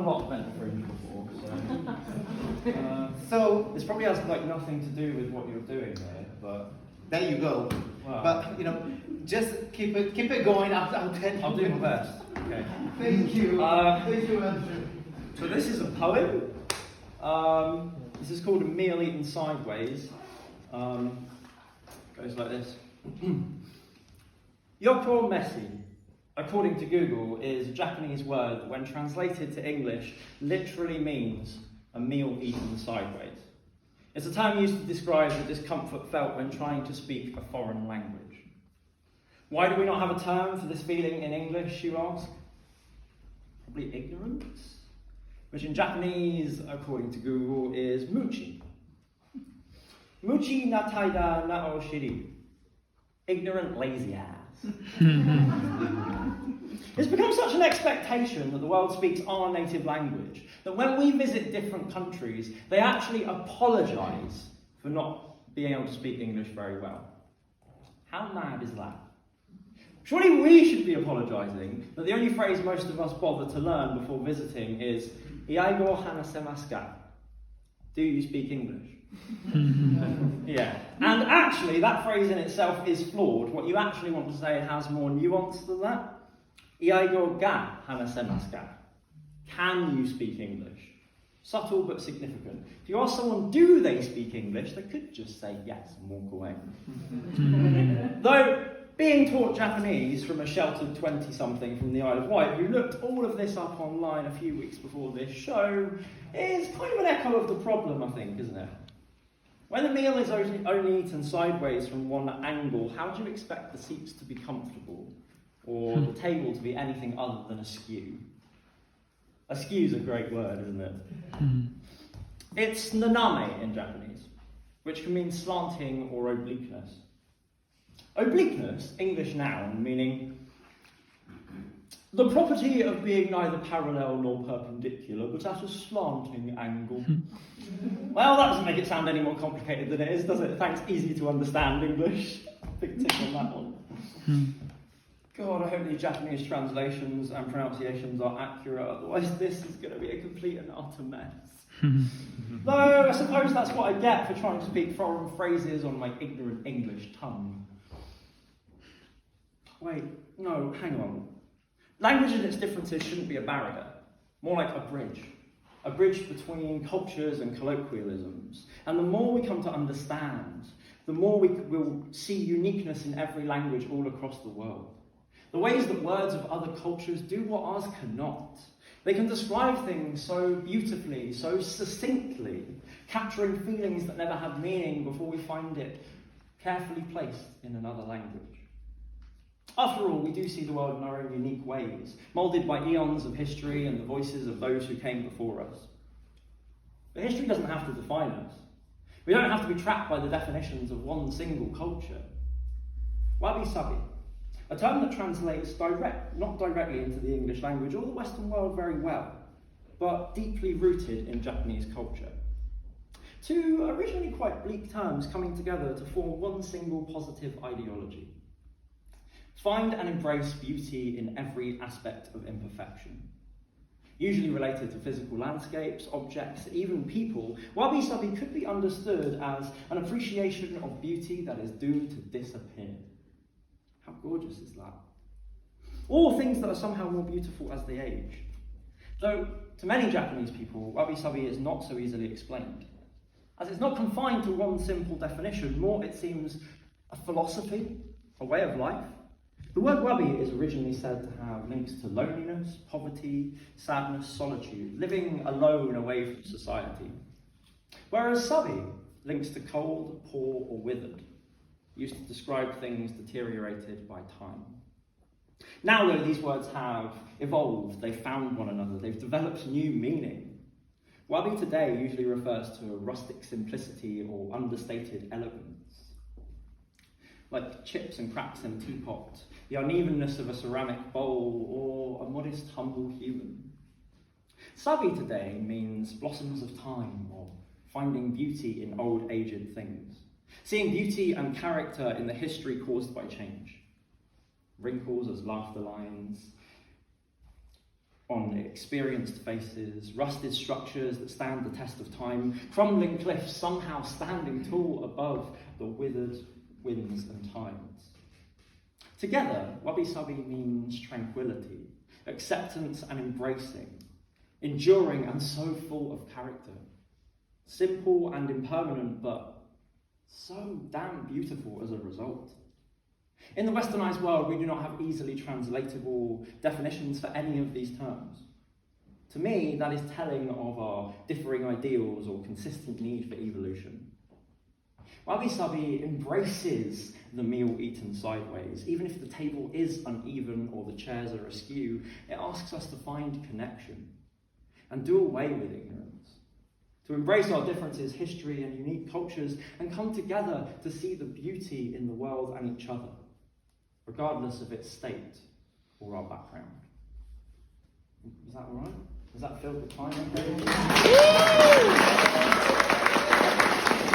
a lot of Ventnor Fringe before, so this probably has like nothing to do with what you're doing here, but there you go. Wow. But you know, just keep it going. I'll do my best. Okay. Thank you. Thank you, Andrew. So this is a poem. This is called A Meal Eaten Sideways. Goes like this. Yoko mesi, according to Google, is a Japanese word that, when translated to English, literally means a meal eaten sideways. It's a term used to describe the discomfort felt when trying to speak a foreign language. Why do we not have a term for this feeling in English, you ask? Probably ignorance, which in Japanese, according to Google, is muchi. Muchi na taida na o shiri. Ignorant, lazy ass. It's become such an expectation that the world speaks our native language that when we visit different countries, they actually apologise for not being able to speak English very well. How mad is that? Surely we should be apologising that the only phrase most of us bother to learn before visiting is "Iaigo hanasemasu ka?" Do you speak English? Yeah. And actually, that phrase in itself is flawed. What you actually want to say has more nuance than that. Iaigo ga hanasemasu ka? Can you speak English? Subtle but significant. If you ask someone, do they speak English, they could just say yes and walk away. Though, being taught Japanese from a sheltered 20-something from the Isle of Wight who looked all of this up online a few weeks before this show is kind of an echo of the problem, I think, isn't it? When the meal is only eaten sideways from one angle, how do you expect the seats to be comfortable or the table to be anything other than askew? Askew is a great word, isn't it? It's naname in Japanese, which can mean slanting or obliqueness. Obliqueness, English noun, meaning the property of being neither parallel nor perpendicular, but at a slanting angle. Well, that doesn't make it sound any more complicated than it is, does it? Thanks, easy to understand English. Big tick on that one. God, I hope these Japanese translations and pronunciations are accurate, otherwise this is going to be a complete and utter mess. Though, I suppose that's what I get for trying to speak foreign phrases on my ignorant English tongue. Wait, no, hang on. Language and its differences shouldn't be a barrier, more like a bridge. A bridge between cultures and colloquialisms. And the more we come to understand, the more we will see uniqueness in every language all across the world. The ways that words of other cultures do what ours cannot. They can describe things so beautifully, so succinctly, capturing feelings that never had meaning before we find it carefully placed in another language. After all, we do see the world in our own unique ways, moulded by eons of history and the voices of those who came before us. But history doesn't have to define us. We don't have to be trapped by the definitions of one single culture. Wabi-sabi, a term that translates not directly into the English language or the Western world very well, but deeply rooted in Japanese culture. Two originally quite bleak terms coming together to form one single positive ideology. Find and embrace beauty in every aspect of imperfection. Usually related to physical landscapes, objects, even people, wabi-sabi could be understood as an appreciation of beauty that is doomed to disappear. How gorgeous is that? Or things that are somehow more beautiful as they age. Though, to many Japanese people, wabi-sabi is not so easily explained. As it's not confined to one simple definition, more it seems a philosophy, a way of life. The word wabi is originally said to have links to loneliness, poverty, sadness, solitude, living alone away from society. Whereas sabi links to cold, poor, or withered, used to describe things deteriorated by time. Now, though, these words have evolved, they've found one another, they've developed new meaning. Wabi today usually refers to a rustic simplicity or understated elegance. Like chips and cracks in a teapot, the unevenness of a ceramic bowl, or a modest, humble human. Sabi today means blossoms of time, or finding beauty in old, aged things. Seeing beauty and character in the history caused by change. Wrinkles as laughter lines on experienced faces, rusted structures that stand the test of time, crumbling cliffs somehow standing tall above the withered winds and tides. Together, wabi-sabi means tranquility, acceptance and embracing, enduring and so full of character, simple and impermanent, but so damn beautiful as a result. In the westernized world, we do not have easily translatable definitions for any of these terms. To me, that is telling of our differing ideals or consistent need for evolution. Wabi-sabi embraces the meal eaten sideways. Even if the table is uneven or the chairs are askew, it asks us to find connection and do away with ignorance, to embrace our differences, history and unique cultures, and come together to see the beauty in the world and each other, regardless of its state or our background. Is that all right? Does that fill the time?